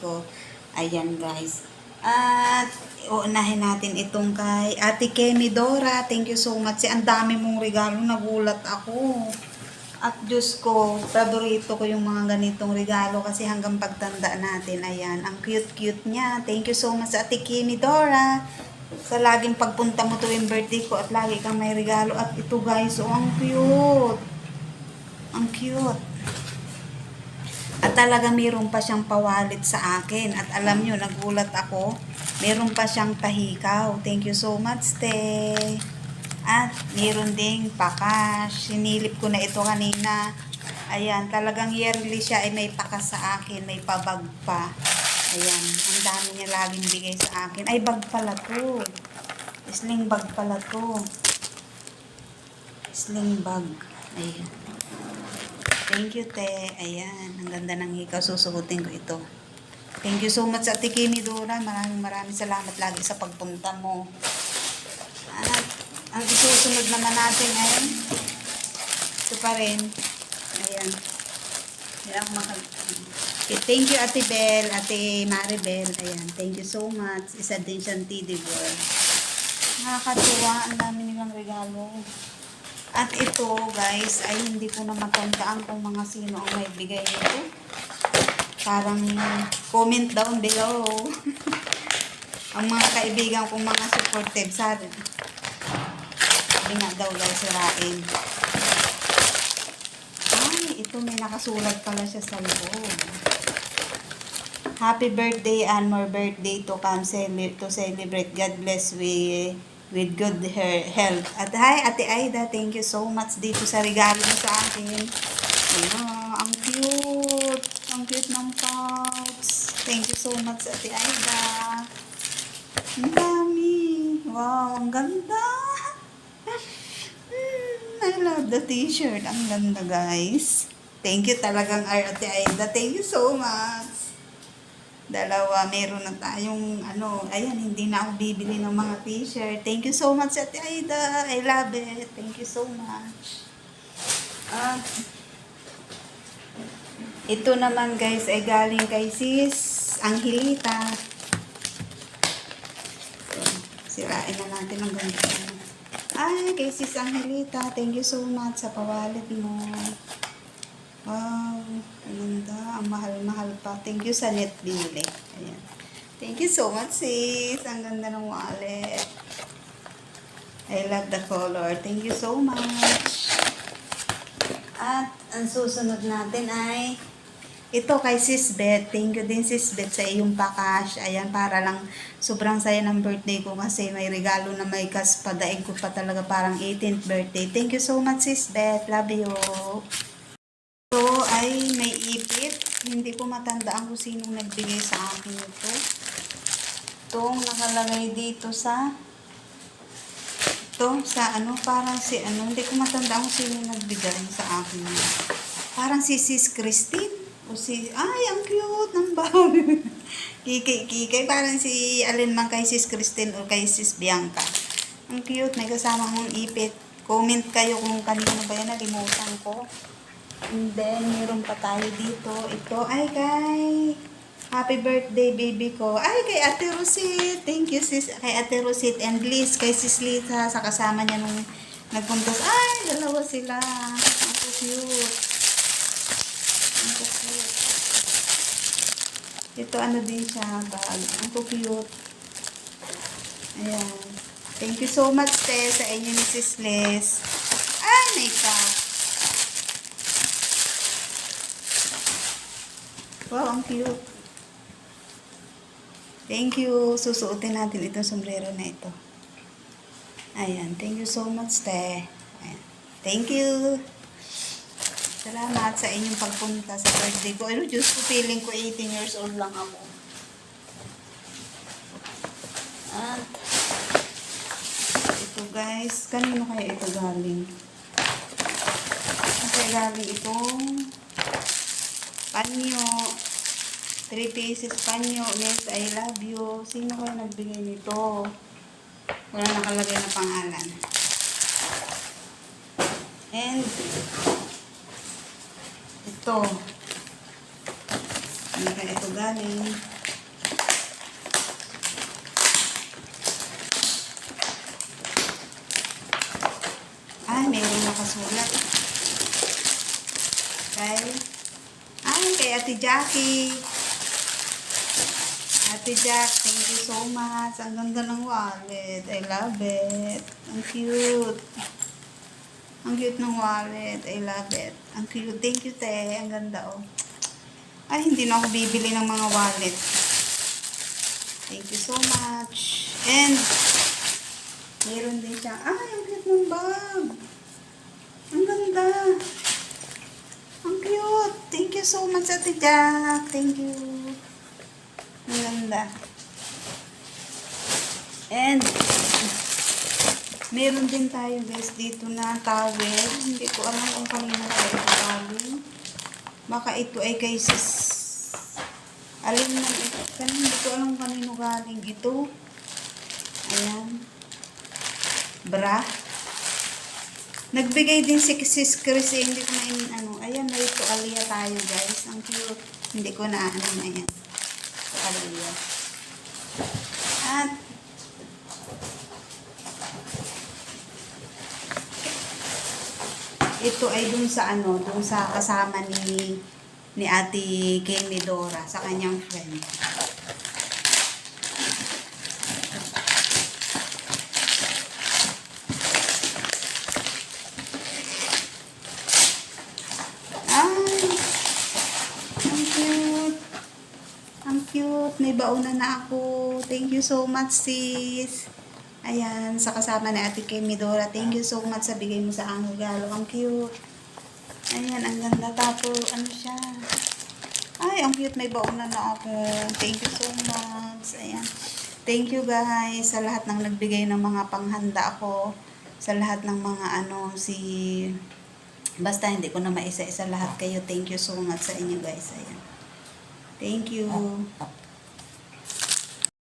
ko. Ayan guys. At uunahin natin itong kay Ate Kemi Dora. Thank you so much. Ang dami mong regalo. Nagulat ako. At Diyos ko, paborito ko yung mga ganitong regalo kasi hanggang pagtanda natin. Ayan, ang cute-cute niya. Thank you so much Ate Kemi Dora. Sa laging pagpunta mo tuwing birthday ko at lagi kang may regalo. At ito guys, oh, ang cute. Ang cute. At talaga mayroon pa siyang pawalit sa akin. At alam nyo, nagulat ako. Mayroon pa siyang tahikaw. Thank you so much, te. At mayroon ding pakas. Sinilip ko na ito kanina. Ayan, talagang yearly siya ay may pakas sa akin. May pabag pa. Ayan, ang dami niya laging bigay sa akin. Ay, bag pala to. Sling bag pala to. Sling bag. Ayan. Thank you, te. Ayan. Ang ganda ng hikaw. Susuhutin ko ito. Thank you so much, Ate Kemi Dora. Maraming salamat lagi sa pagpunta mo. At ang isusunod naman natin ay ito pa rin. Ayan. Ayan ang okay, thank you, Ate Bel, Ate Maribel. Ayan. Thank you so much. Isa din siyang TD Girl. Nakakatuwa. Ang dami nilang regalo. At ito, guys, ay hindi ko na matandaan kung mga sino ang may bigay nito. Parang comment down below. Ang mga kaibigan kong mga supportive sa atin. Sabi nga daw guys, sirain. Ay, ito may nakasulat pala siya sa loob. Happy birthday and more birthday to come to celebrate. God bless with good health. At hi, Ate Aida, thank you so much dito sa regalo mo sa akin. Ayan, ang cute. Ang cute ng pouch. Thank you so much, Ate Aida. Ang dami. Wow, ang ganda. I love the t-shirt. Ang ganda, guys. Thank you talagang, Ate Aida. Thank you so much. Dalawa, meron na tayong, ayan, hindi na ako bibili ng mga t-shirt. Thank you so much, Ate Aida. I love it. Thank you so much. Ito naman, guys, ay galing kay Sis Angelita. Sirain na natin ang ganito. Ay, kay Sis Angelita. Thank you so much sa pawalit mo. Wow, ang ganda. Ang mahal-mahal pa. Thank you sa net binili. Ayan. Thank you so much, sis. Ang ganda ng wallet. I love the color. Thank you so much. At ang susunod natin ay ito kay Sis Beth. Thank you din, Sis Beth, sa iyong pakash. Ayan, para lang sobrang saya ng birthday ko kasi may regalo na may cash pa. Daig ko pa talaga parang 18th birthday. Thank you so much, Sis Beth. Love you. Ito ay may ipit. Hindi ko matandaan kung sinong nagbigay sa akin ito. Itong nakalagay dito sa parang hindi ko matandaan kung sinong nagbigay sa akin. Parang si Sis Christine. Ay, ang cute ng bag. Kikay. Parang si alin man kay Sis Christine o kay Sis Bianca. Ang cute. May kasama mong ipit. Comment kayo kung kanino ba yan. Nalimutan ko. And then, meron pa tayo dito. Ito ay kay happy birthday baby ko. Ay, kay Ate Rosit. Thank you, sis. Kay Ate Rosit and Liz. Kay Sis Lisa. Sa kasama niya nung nagpuntos. Ay, dalawa sila. Ang cute. Ang cute. Ito, din siya. Bag. Ang cute. Ayan. Thank you so much, te, sa inyo ni Sis Liz. Ay, may cup. Wow, ang cute. Thank you. Susuotin natin itong sombrero na ito. Ayan. Thank you so much, te. Ayan. Thank you. Salamat sa inyong pagpunta sa birthday ko. Ano, Diyos ko, feeling ko 18 years old lang ako. At ito, guys. Kanino kaya ito galing? Kasi galing itong panyo. 3 pieces panyo. Yes, I love you. Sino kaya nagbigay nito? Wala nakalagay na pangalan. And ito. Ano kaya ito galing? Ay, mayroong nakasulat. Kay Ate Jackie. Ate Jack, thank you so much. Ang ganda ng wallet. I love it. Ang cute. Ang cute ng wallet. I love it. Ang cute. Thank you, te. Ang ganda, oh. Ay, hindi na ako bibili ng mga wallet. Thank you so much. And, meron din siya. Ay, ang cute ng bag. Ang ganda. Ang cute. Thank you so much, Ate Jack. Thank you. Ang ganda. And, meron din tayo guys dito na towel. Hindi ko alam kung kanina tayo galing. Baka ito ay kay sis. Alin na ito. Hindi ko alam kung kanino galing ito. Ayan. Bra. Nagbigay din si sis Chris. Hindi ko na ano. Ayan, may tuwalya tayo guys. Ang cute. Hindi ko na ano na yan. Tuwalya. At ito ay dun sa ano, dun sa kasama ni Ate Kemi Dora sa kanyang friend. Ay, ang cute. Ang cute. May bauna na ako. Thank you so much, sis. Ayan, sa kasama ni Ate Kemi Dora. Thank you so much sa bigay mo sa ang regalo. Ang cute. Ayan, ang ganda. Tapos, ano siya? Ay, ang cute. May bauna na ako. Thank you so much. Ayan. Thank you guys sa lahat ng nagbigay ng mga panghanda ako. Sa lahat ng mga basta hindi ko na maisa-isa lahat kayo. Thank you so much sa inyo guys. Ayan. Thank you.